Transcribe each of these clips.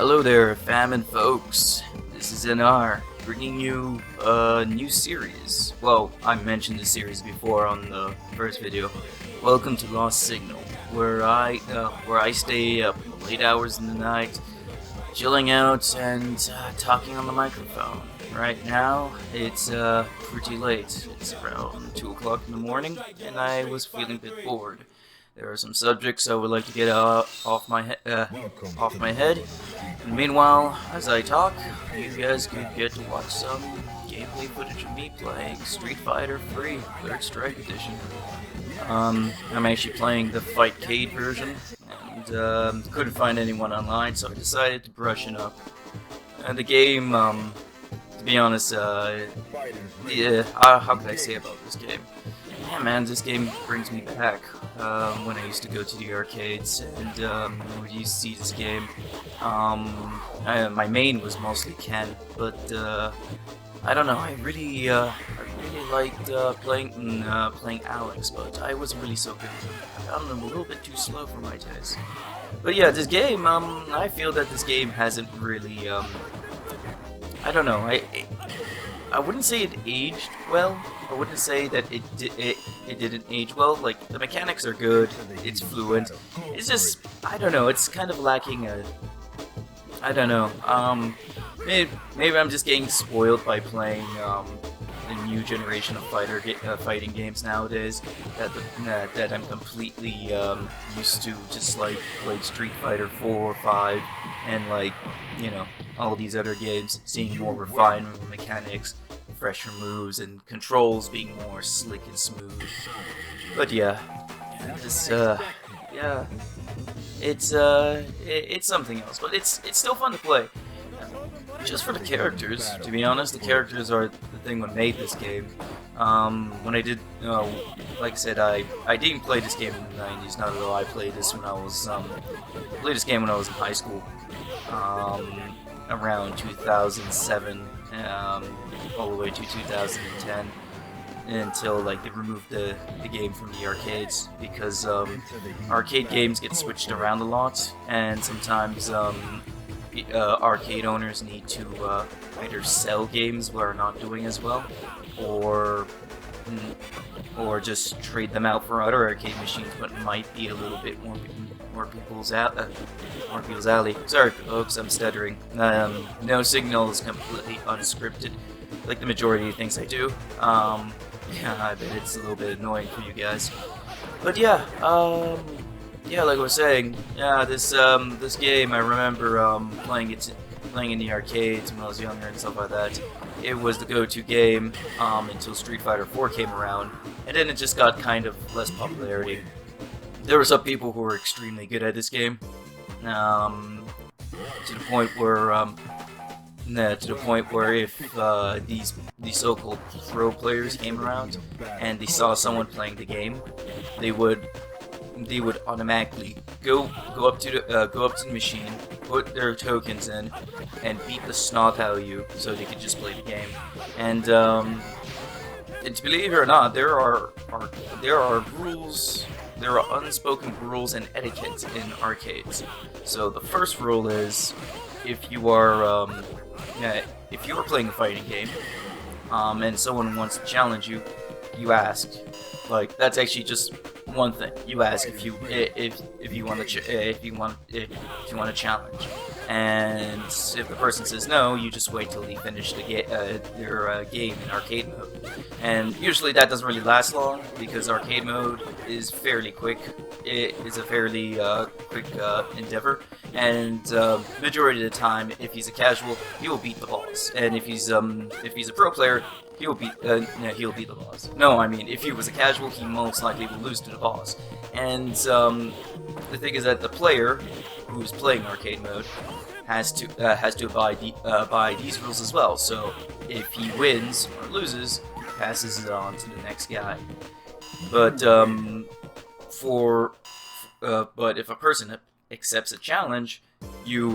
Hello there, fam and folks. This is NR, bringing you a new series. Well, I mentioned this series before on the first video. Welcome to Lost Signal, where I stay up in the late hours in the night, chilling out and talking on the microphone. Right now, it's pretty late. It's around 2 o'clock in the morning, and I was feeling a bit bored. There are some subjects I would like to get off my head. And meanwhile, as I talk, you guys could get to watch some gameplay footage of me playing Street Fighter 3 Third Strike Edition. I'm actually playing the Fightimg version, and couldn't find anyone online, so I decided to brush it up. And the game, to be honest, how could I say about this game? Yeah, man, this game brings me back when I used to go to the arcades and we used to see this game. My main was mostly Ken, but I don't know. I really liked playing Alex, but I wasn't really so good. I found him a little bit too slow for my taste. But yeah, this game, I feel that this game hasn't really, I don't know. I wouldn't say it aged well. I wouldn't say that it didn't age well. Like, the mechanics are good, it's fluent. It's just, I don't know, it's kind of lacking a, I don't know. Maybe I'm just getting spoiled by playing the new generation of fighting games nowadays. That I'm completely used to, just like Street Fighter 4 or 5, and like, you know, all these other games, seeing more refined mechanics, fresher moves, and controls being more slick and smooth. But yeah, it's something else. But it's still fun to play. Just for the characters, to be honest, the characters are the thing that made this game. When I did, like I said, I didn't play this game in the 90s. Not at all. I played this when I was played this game when I was in high school. Around 2007, all the way to 2010, until like they removed the game from the arcades, because arcade games get switched around a lot, and sometimes arcade owners need to either sell games that are not doing as well, or just trade them out for other arcade machines, but might be a little bit more people's alley. Sorry, folks, I'm stuttering. No Signal is completely unscripted, like the majority of things I do. Yeah, I bet it's a little bit annoying for you guys. But yeah, yeah, like I was saying, yeah, this game, I remember playing in the arcades when I was younger and stuff like that. It was the go-to game until Street Fighter 4 came around, and then it just got kind of less popularity. There were some people who were extremely good at this game, to the point where if these so-called pro players came around and they saw someone playing the game, they would automatically go up to the machine, put their tokens in, and beat the snot out of you so they could just play the game. And to believe it or not, there are rules. There are unspoken rules and etiquette in arcades. So the first rule is, if you are playing a fighting game, and someone wants to challenge you, you ask. Like, that's actually just one thing. You ask if you want to challenge, and if the person says no, you just wait till they finish their game in arcade mode. And usually that doesn't really last long, because arcade mode is fairly quick. It is a fairly quick endeavor, and majority of the time, if he's a casual, he will beat the boss, and if he's a pro player, he'll beat the boss. No, I mean, if he was a casual, he most likely will lose to the boss. And the thing is that the player who's playing arcade mode has to abide these rules as well. So if he wins or loses, he passes it on to the next guy. But but if a person accepts a challenge, you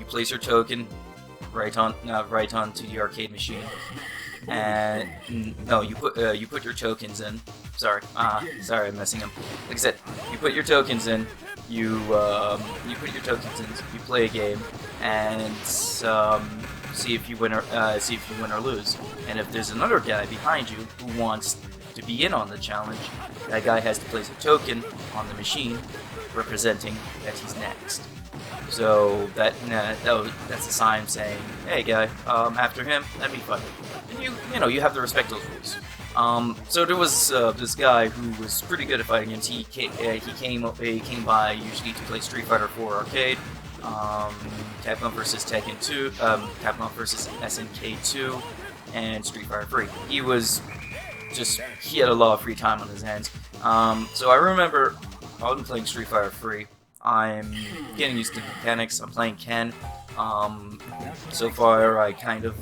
place your token right onto the arcade machine. and no, you put your tokens in. Sorry, sorry, I'm messing up. Like I said, you put your tokens in. You put your tokens in. You play a game, and see if you win or lose. And if there's another guy behind you who wants to be in on the challenge, that guy has to place a token on the machine representing that he's next. So that's a sign saying, "Hey, guy, after him, let me fight." And you have to respect those rules. So there was this guy who was pretty good at fighting games. He came by usually to play Street Fighter 4 Arcade, Capcom vs. Tekken 2, Capcom vs. SNK 2, and Street Fighter 3. He had a lot of free time on his hands. So I remember I'm playing Street Fighter 3. I'm getting used to the mechanics. I'm playing Ken. So far, I kind of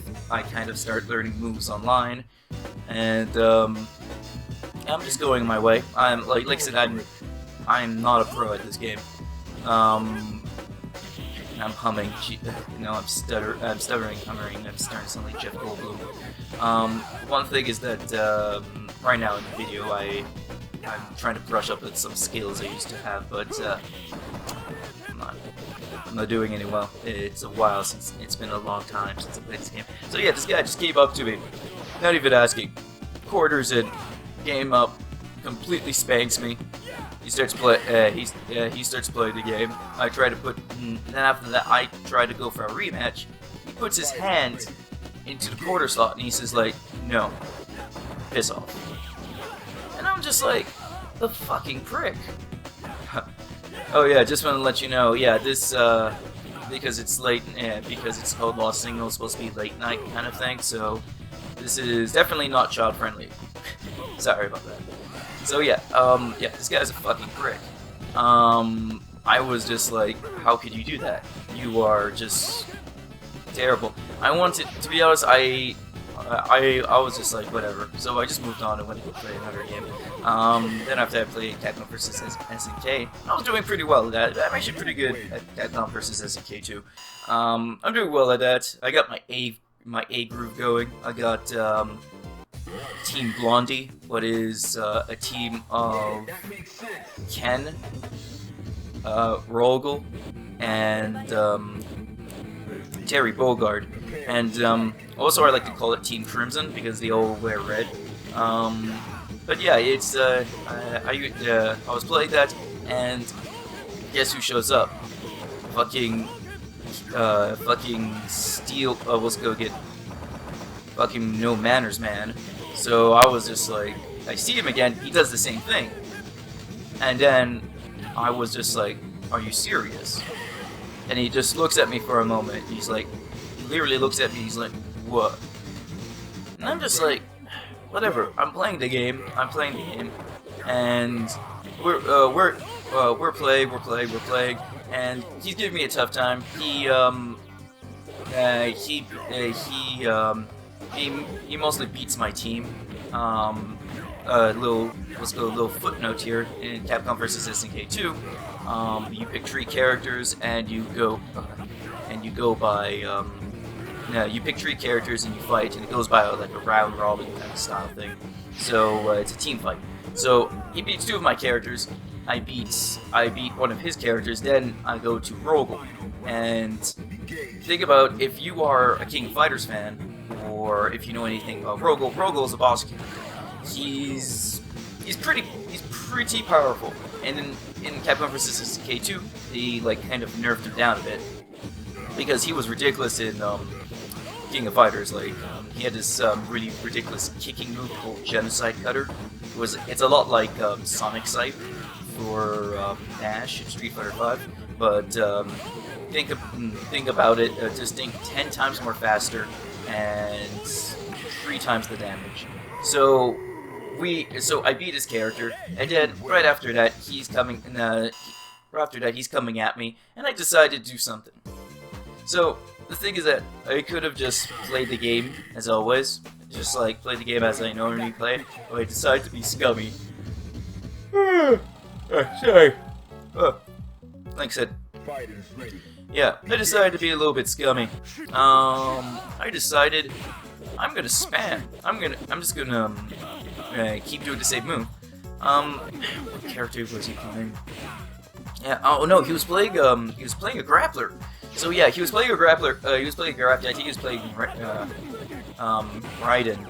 start learning moves online, and I'm just going my way. I'm like I said, I'm not a pro at this game. I'm humming. I'm stuttering, humming. I'm starting to sound like Jeff Goldblum. One thing is that right now in the video, I'm trying to brush up at some skills I used to have, but I'm not doing any well. It's a while since, it's been a long time since I played this game. So yeah, this guy just came up to me, not even asking. Quarters in, game up, completely spanks me. He starts he starts playing the game. I try to then after that I try to go for a rematch. He puts his hand into the quarter slot and he says like, "No, piss off." And I'm just like, the fucking prick. Oh yeah, just want to let you know, yeah, this, because it's late, because it's called Lost Signal, it's supposed to be late night kind of thing, so this is definitely not child friendly. Sorry about that. So yeah, yeah, this guy's a fucking prick. I was just like, how could you do that? You are just terrible. To be honest, I was just like, whatever. So I just moved on and went to go play another game. Then after I played Capcom vs. SNK, I was doing pretty well at that. I'm actually pretty good at Capcom vs. SNK too. I'm doing well at that. I got my A groove going. I got Team Blondie, what is a team of Ken, Rogel, and Terry Bogard. And also I like to call it Team Crimson because they all wear red. But yeah, it's I was playing that, and guess who shows up? Fucking Steel. Let's go get fucking No Manners Man. So I was just like, I see him again. He does the same thing, and then I was just like, "Are you serious?" And he just looks at me for a moment. He's like, literally looks at me. He's like, "What?" And I'm just like, whatever. I'm playing the game. And we're playing, and he's giving me a tough time. He mostly beats my team. Let's go a little footnote here in Capcom vs. SNK 2. You pick 3 characters and you go by. You pick 3 characters and you fight, and it goes by like a round robin kind of style thing. So it's a team fight. So he beats 2 of my characters. I beat one of his characters. Then I go to Rogel. And think about, if you are a King of Fighters fan, or if you know anything about Rogel. Rogel is a boss character. He's pretty powerful. And in Capcom vs. SNK 2, they like kind of nerfed him down a bit because he was ridiculous in King of Fighters. Like he had this really ridiculous kicking move called Genocide Cutter. It's a lot like Sonic Scythe for Nash in Street Fighter 5, but think about it. Just think 10 times more faster and 3 times the damage. So I beat his character, and then right after that he's coming at me, and I decided to do something. So the thing is that I could have just played the game as always, just like play the game as I normally play, but I decided to be scummy. Sorry. Like I said, yeah, I decided to be a little bit scummy. I decided I'm gonna spam. I'm just gonna keep doing the same move. What character was he playing? Yeah. Oh no, he was playing a grappler. So yeah, he was playing a grappler. He was playing a grappler. I think he was playing Raiden,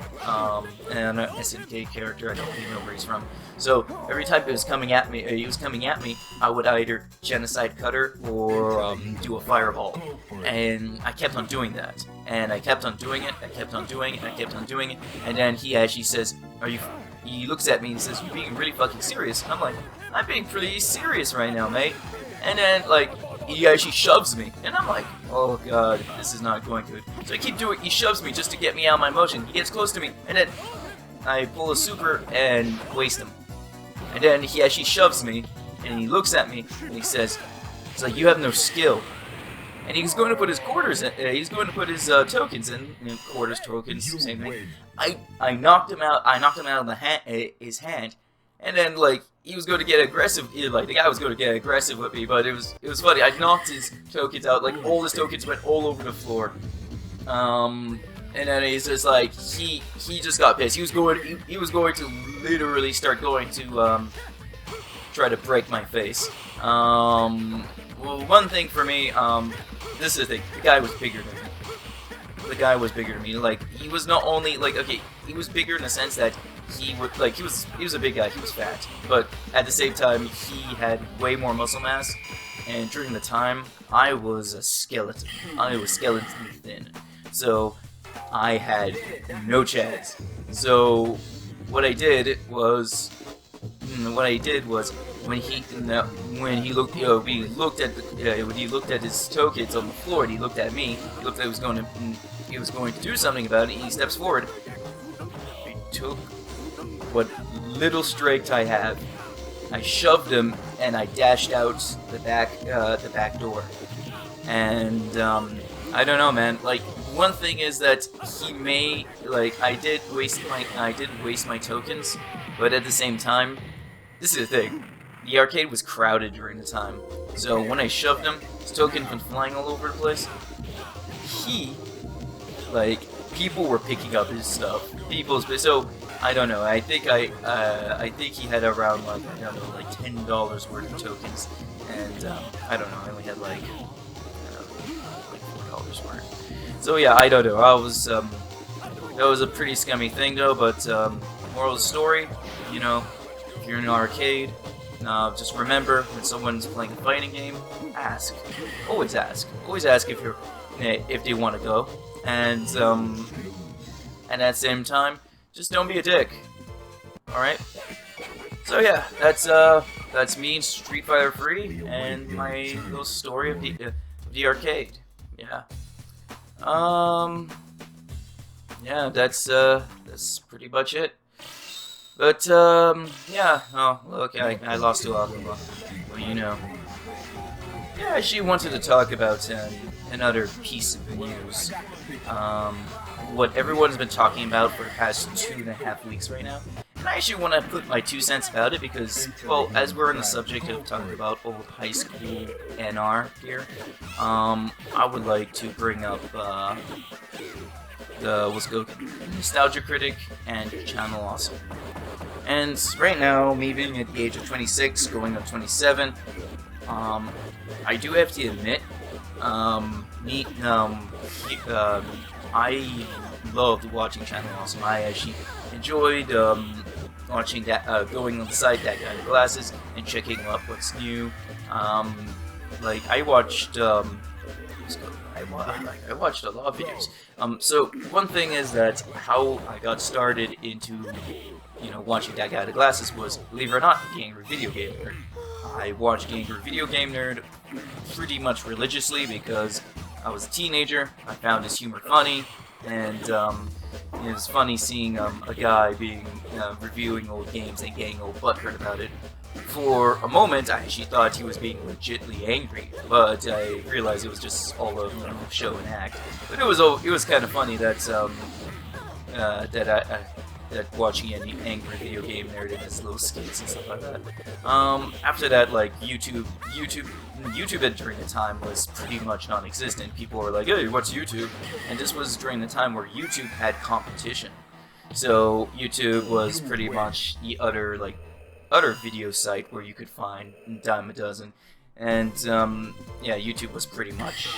and an SNK character. I don't even know where he's from. So every time he was coming at me, I would either genocide cutter or do a fireball, and I kept on doing that, and I kept on doing it. I kept on doing it. I kept on doing it, and then he actually says, "Are you?" He looks at me and says, "You're being really fucking serious." And I'm like, "I'm being pretty serious right now, mate." And then like he actually shoves me, and I'm like, "Oh god, this is not going good." So I keep doing. He shoves me just to get me out of my motion. He gets close to me, and then I pull a super and waste him. And then he actually shoves me, and he looks at me, and he says, "It's like you have no skill." And he's going to put his quarters in, he's going to put his tokens in, quarters, tokens, same thing. I knocked him out. I knocked him out of his hand, and then like he was going to get aggressive. Like the guy was going to get aggressive with me, but it was funny. I knocked his tokens out. Like all his tokens went all over the floor. And then he's just like he just got pissed. He was going to literally start going to try to break my face. Well, one thing for me, this is the thing. The guy was bigger than me. The guy was bigger than me. Like he was not only like okay, he was bigger in the sense that he would like he was a big guy. He was fat, but at the same time he had way more muscle mass. And during the time, I was a skeleton. I was skeleton thin. So I had no chance. So what I did was when he looked at his tokens on the floor and he looked at me, he looked like he was going to do something about it, and he steps forward. I took what little strength I have, I shoved him, and I dashed out the back door. And I don't know, man. Like one thing is that he may I did waste my tokens, but at the same time, this is the thing. The arcade was crowded during the time, so when I shoved him, his token went flying all over the place. People were picking up his stuff. So I don't know. I think he had around $10 worth of tokens, and I don't know. I only had like $4 worth. So yeah, I don't know. That was a pretty scummy thing though. But moral of the story, if you're in an arcade, just remember when someone's playing a fighting game, ask. Always ask. Always ask if they want to go, and at the same time, just don't be a dick. All right. So yeah, that's me, Street Fighter 3, and my little story of the arcade. Yeah. Yeah, that's pretty much it. But, yeah, oh, look, I lost to Aquila. Well, Yeah, I actually wanted to talk about another piece of news. What everyone's been talking about for the past 2.5 weeks right now. And I actually want to put my 2 cents about it because, well, as we're on the subject of talking about old high school NR here, I would like to bring up, let's go, Nostalgia Critic and Channel Awesome. And right now, me being at the age of 26, going up 27, I do have to admit, I loved watching Channel Awesome. I actually enjoyed watching that, going on the site, That Guy with Glasses, and checking up what's new. I watched, I watched a lot of videos. So one thing is that how I got started into, watching That Guy with Glasses was, believe it or not, Ganger Video Game Nerd. I watched Ganger Video Game Nerd pretty much religiously because I was a teenager. I found his humor funny, and it was funny seeing a guy reviewing old games and getting all butthurt about it. For a moment, I actually thought he was being legitimately angry, but I realized it was just all a show and act. But it was kind of funny that that watching any angry video game narratives, little skits and stuff like that. After that, like YouTube during the time was pretty much non-existent. People were like, "Hey, what's YouTube?" And this was during the time where YouTube had competition. So YouTube was pretty much the utter video site where you could find a dime a dozen, and yeah, YouTube was pretty much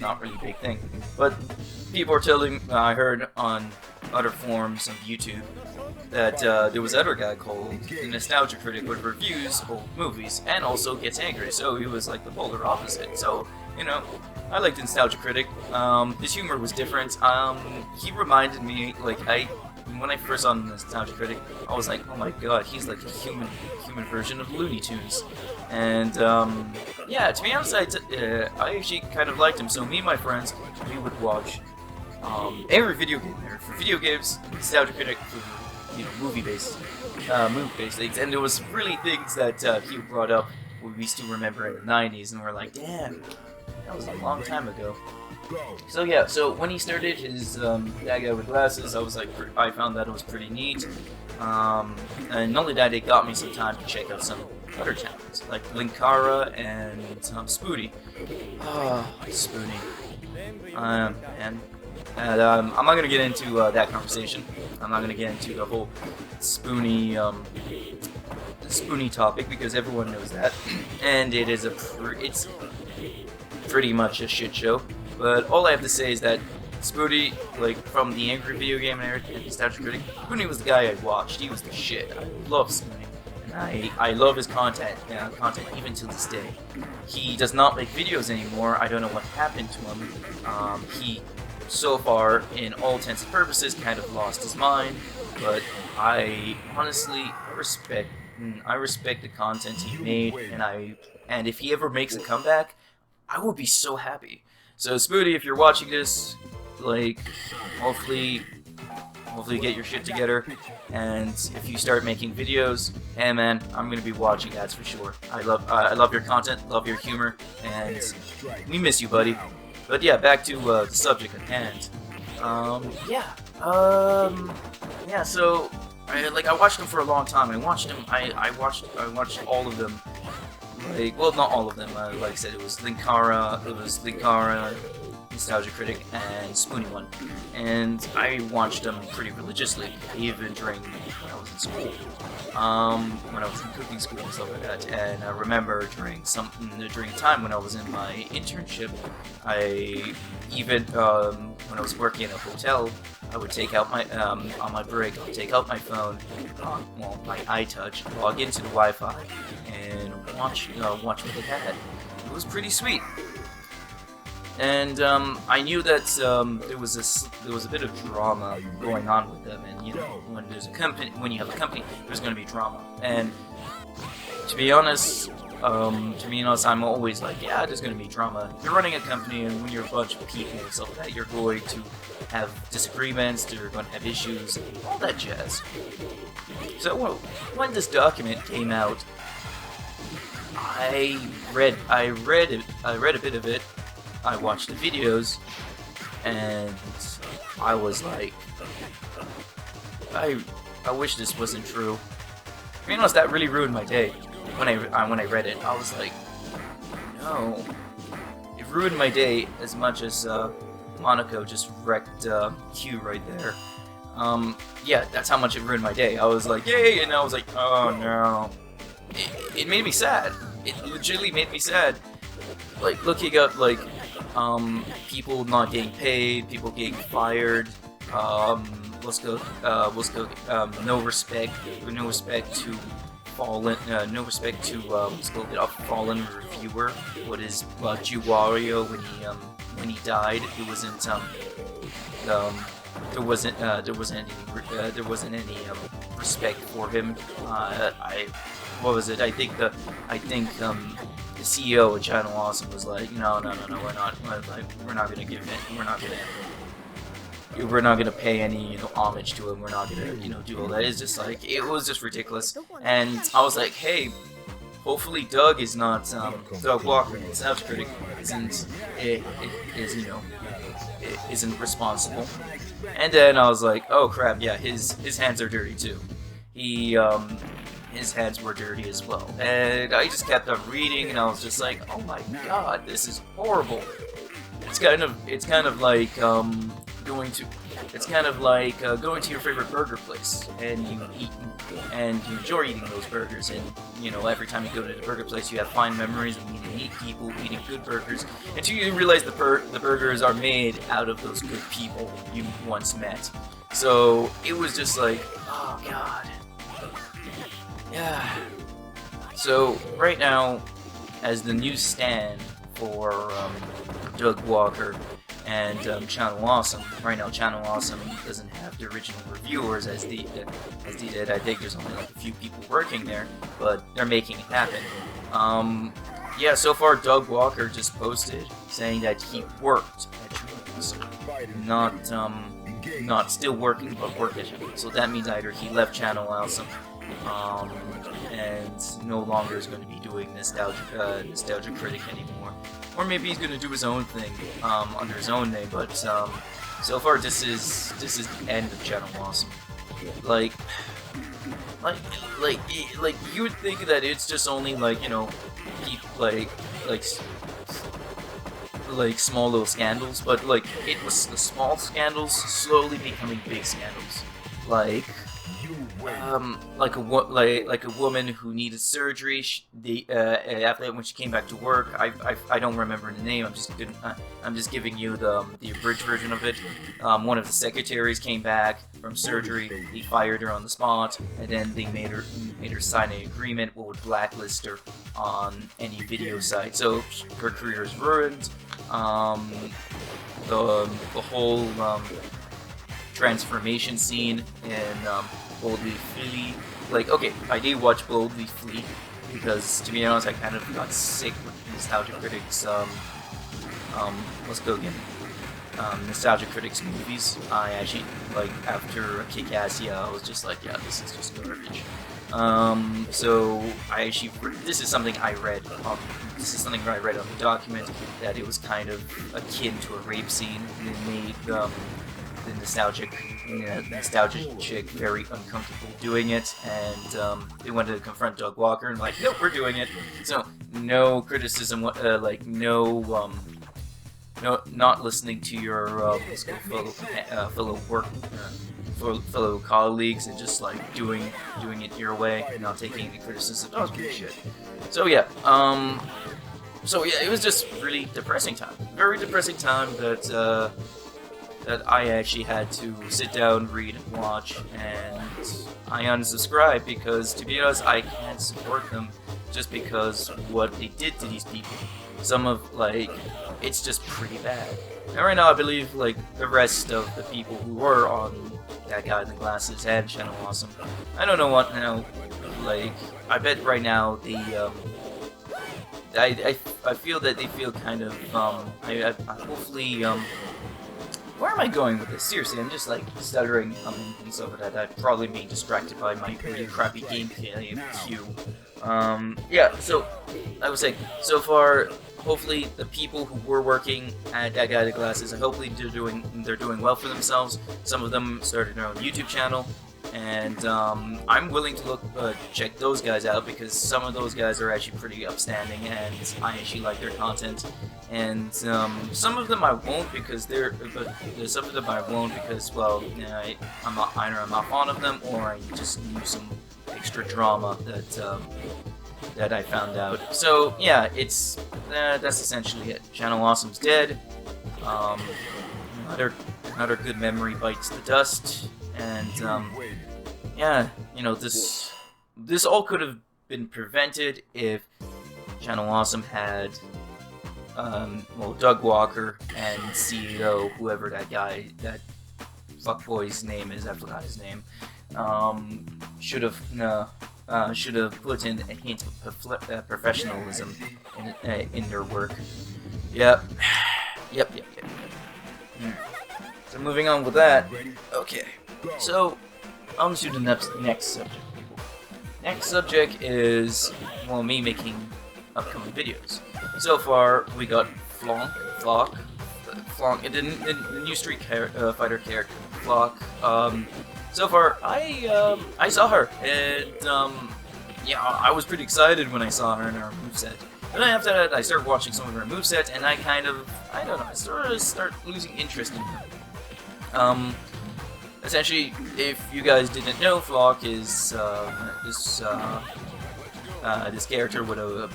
not really a big thing. But people were telling, I heard on other forums of YouTube that there was another guy called the Nostalgia Critic who reviews old movies and also gets angry. So he was like the polar opposite. So you know, I liked the Nostalgia Critic. His humor was different. He reminded me, like, when I first saw the Nostalgia Critic, I was like, oh my god, he's like a human version of Looney Tunes. And yeah, to be honest, I actually kind of liked him. So me and my friends, we would watch every video game there for video games, Nostalgia Critic for movie-based things, and there was really things that he brought up we still remember in the 90s, and we're like, damn, that was a long time ago. So yeah, so when he started his that guy with glasses, I found that it was pretty neat. And not only that, it got me some time to check out some other channels like Linkara and Spoonie. Spoonie. And I'm not gonna get into that conversation. I'm not gonna get into the whole Spoonie topic because everyone knows that, and it is it's pretty much a shit show. But all I have to say is that Spoonie, like from the Angry Video Game and Nostalgia Critic, Spoonie was the guy I watched. He was the shit. I love Spoonie, and I love his content even to this day. He does not make videos anymore. I don't know what happened to him. He, so far, in all intents and purposes, kind of lost his mind. But I honestly respect the content he made, and if he ever makes a comeback, I would be so happy. So Spoonie, if you're watching this, like, hopefully get your shit together, and if you start making videos, hey man, I'm gonna be watching, that's for sure. I love your content, love your humor, and we miss you, buddy. But yeah, back to the subject at hand. So I watched them for a long time. I watched all of them. Like, well, not all of them. Like I said, it was Linkara, Nostalgia Critic, and Spoonie one, and I watched them pretty religiously, even during when I was in school, when I was in cooking school and stuff like that. And I remember during a time when I was in my internship, I even when I was working in a hotel, I would take out my on my break, I'd take out my phone, my iTouch, log into the Wi-Fi, and watch what they had. It was pretty sweet. And I knew that there was a bit of drama going on with them, and when you have a company, there's going to be drama. And to be honest, I'm always like, yeah, there's going to be drama. You're running a company, and when you're a bunch of people and stuff like that, you're going to have disagreements, you're going to have issues, all that jazz. So when this document came out, I read a bit of it. I watched the videos, and I was like, I wish this wasn't true. To be honest, that really ruined my day. When I read it, I was like, no. It ruined my day as much as Monaco just wrecked Q right there. Yeah, that's how much it ruined my day. I was like, yay, and I was like, oh no. It made me sad. It legitimately made me sad. Like, looking up, like, people not getting paid, people getting fired, no respect to a fallen reviewer. What is Juwario when he died? It wasn't there wasn't any respect for him. What was it? I think the CEO of Channel Awesome was like, no, we're not gonna pay any homage to him. We're not gonna do all that. It's just like, it was just ridiculous. And I was like, hey, hopefully Doug is not Doug Walker, the Nostalgia Critic, isn't isn't responsible. And then I was like, oh crap, yeah, his hands are dirty too. He his hands were dirty as well. And I just kept on reading, and I was just like, oh my god, this is horrible. It's kind of like going to going to your favorite burger place, and you enjoy eating those burgers, and you know, every time you go to the burger place you have fond memories of meeting neat people, eating good burgers, until you realize the burgers are made out of those good people you once met. So it was just like, oh god. Yeah. So right now, as the new stand for Doug Walker and Channel Awesome. Right now, Channel Awesome doesn't have the original reviewers as they did. I think there's only like a few people working there, but they're making it happen. Yeah, so far Doug Walker just posted saying that he worked at Channel Awesome, not still working, but worked at Channel. So that means either he left Channel Awesome, and no longer is going to be doing Nostalgia Critic anymore. Or maybe he's gonna do his own thing under his own name, but so far this is the end of Channel Awesome. Like you would think that it's just only like, you know, like small little scandals, but like it was the small scandals slowly becoming big scandals. Like a woman who needed surgery. After when she came back to work, I don't remember the name. I'm just giving you the abridged version of it. One of the secretaries came back from surgery. He fired her on the spot, and then they made her sign an agreement what would blacklist her on any video site. So her career is ruined. The whole transformation scene in Boldly Flee. Like, okay, I did watch Boldly Flee because, to be honest, I kind of got sick with Nostalgia Critics. Let's go again. Nostalgia Critics movies. I actually, like, after Kick-Ass, yeah, I was just like, yeah, this is just garbage. So I actually, this is something I read on the document, that it was kind of akin to a rape scene, and it made the nostalgic chick very uncomfortable doing it, and they wanted to confront Doug Walker and like, nope, we're doing it. So no criticism, not listening to your fellow colleagues, and just like doing it your way and not taking any criticism. That was good shit. So yeah, it was just really depressing time. Very depressing time that I actually had to sit down, read, and watch, and I unsubscribed because, to be honest, I can't support them just because what they did to these people. Some of, like, it's just pretty bad. And right now, I believe, like, the rest of the people who were on That Guy in the Glasses and Channel Awesome, I don't know what now, like, I bet right now I feel that they feel kind of, hopefully, where am I going with this? Seriously, I'm just like stuttering and so that I'm probably being distracted by my really crappy gameplay queue. Yeah, so I was saying, so far, hopefully the people who were working at That Guy with Glasses, hopefully they're doing well for themselves. Some of them started their own YouTube channel, and I'm willing to check those guys out because some of those guys are actually pretty upstanding, and I actually like their content. And some of them I won't because some of them I won't because, well, I'm not fond of them, or I just knew some extra drama that I found out. So yeah, that's essentially it. Channel Awesome's dead. Another good memory bites the dust, and yeah, you know, this all could have been prevented if Channel Awesome had Doug Walker and CEO, whoever that fuckboy's name is, I forgot his name, should have put in a hint of professionalism in their work. Yep. So moving on with that. Okay. So on to the next subject. Next subject is, well, me making upcoming videos. So far, we got Falke, the new Street Fighter character, Falke. So far, I saw her, and yeah, I was pretty excited when I saw her in her moveset. But then after that, I started watching some of her moveset, and I kind of, I don't know, I start losing interest in her. Essentially, if you guys didn't know, Falke is this character with a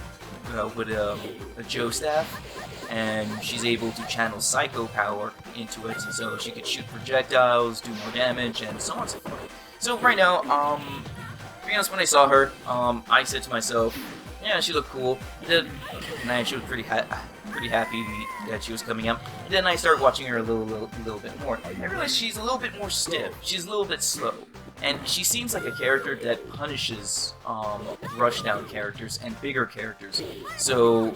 Joe staff, and she's able to channel psycho power into it, so she could shoot projectiles, do more damage, and so on and so forth. So right now, to be honest, when I saw her, I said to myself, yeah, she looked cool. And I actually was pretty happy that she was coming out. And then I started watching her a little bit more. I realized she's a little bit more stiff. She's a little bit slow. And she seems like a character that punishes rushdown characters and bigger characters. So,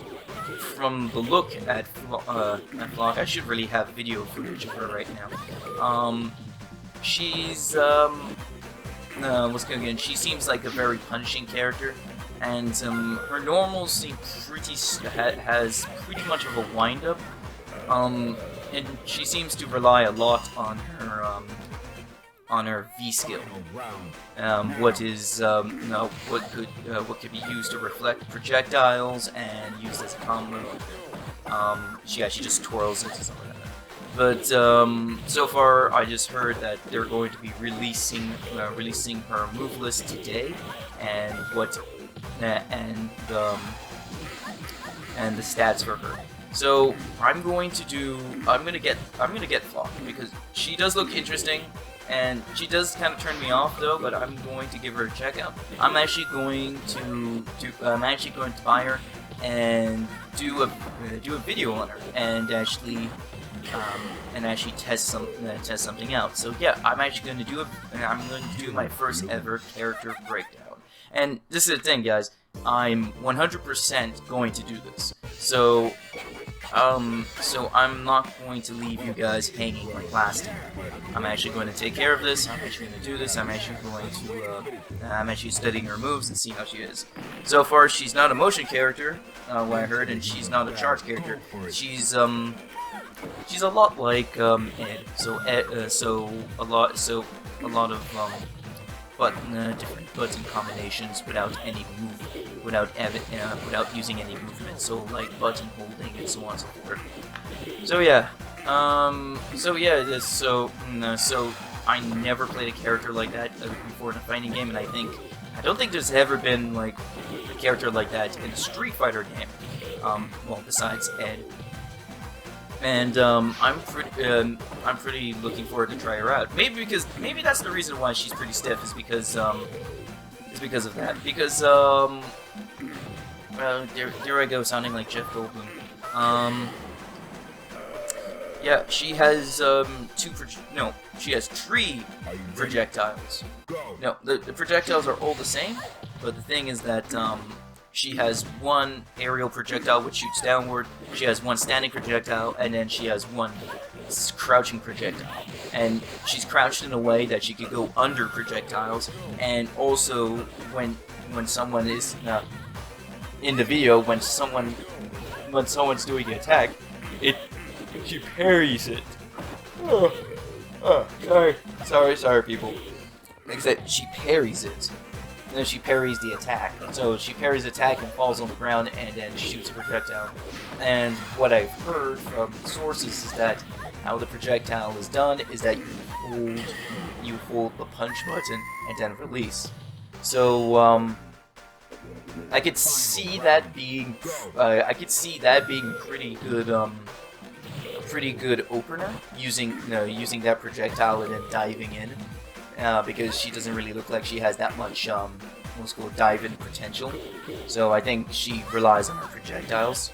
from the look at Falke, I should really have video footage of her right now. She's what's going on? She seems like a very punishing character. And her normals seem has pretty much of a wind-up, and she seems to rely a lot on her V skill, what could be used to reflect projectiles and used as a combo. She just twirls it or something like that. But so far, I just heard that they're going to be releasing her move list today, and and the stats for her. So I'm gonna get Falke because she does look interesting, and she does kind of turn me off though. But I'm going to give her a check out. I'm actually going to buy her and do a video on her and actually test something out. So yeah, I'm actually going to do my first ever character breakdown. And this is the thing, guys. I'm 100% going to do this. So I'm not going to leave you guys hanging like last time. I'm actually going to take care of this. I'm actually going to do this. I'm actually studying her moves and see how she is. So far, she's not a motion character, what I heard, and she's not a charge character. She's a lot like Ed. So a lot of different button combinations without using any movement. So like button holding and so on and so forth. So yeah, so I never played a character like that before in a fighting game, and I don't think there's ever been like a character like that in a Street Fighter game. Well, besides Ed. And I'm pretty looking forward to try her out. Maybe that's the reason why she's pretty stiff is because of that. Because there I go sounding like Jeff Goldblum. Yeah, she has she has 3 projectiles. No, the projectiles are all the same, but the thing is that she has 1 aerial projectile which shoots downward, she has 1 standing projectile, and then she has 1 crouching projectile. And she's crouched in a way that she could go under projectiles, and also when someone is in the video, when someone's doing the attack, she parries it. Sorry people. Like I said, she parries it. And then she parries the attack. So she parries the attack and falls on the ground and then shoots a projectile. And what I've heard from sources is that how the projectile is done is that you hold the punch button and then release. So I could see that being pretty good opener using that projectile and then diving in. Because she doesn't really look like she has that much what's called dive-in potential. So I think she relies on her projectiles.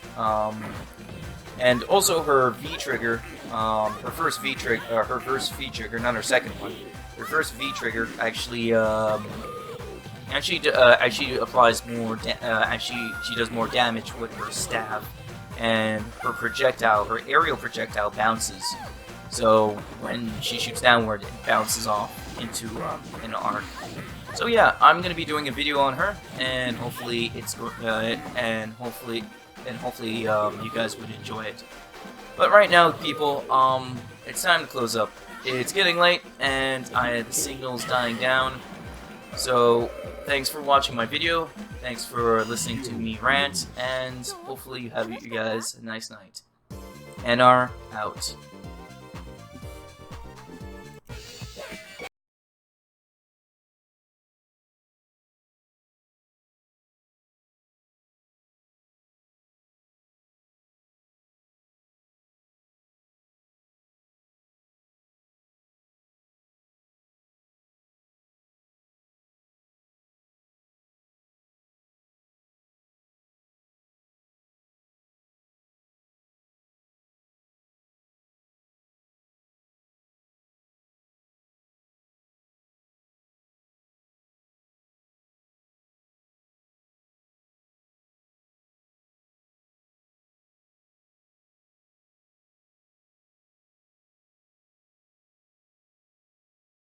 And also her V-trigger, her first V-trigger, not her second one. Her first V-trigger actually applies more. She does more damage with her staff, and her aerial projectile bounces. So when she shoots downward, it bounces off into an arc. So yeah, I'm gonna be doing a video on her, and hopefully you guys would enjoy it. But right now, people, it's time to close up. It's getting late, and the signal's dying down. So thanks for watching my video. Thanks for listening to me rant, and hopefully you guys a nice night. NR out.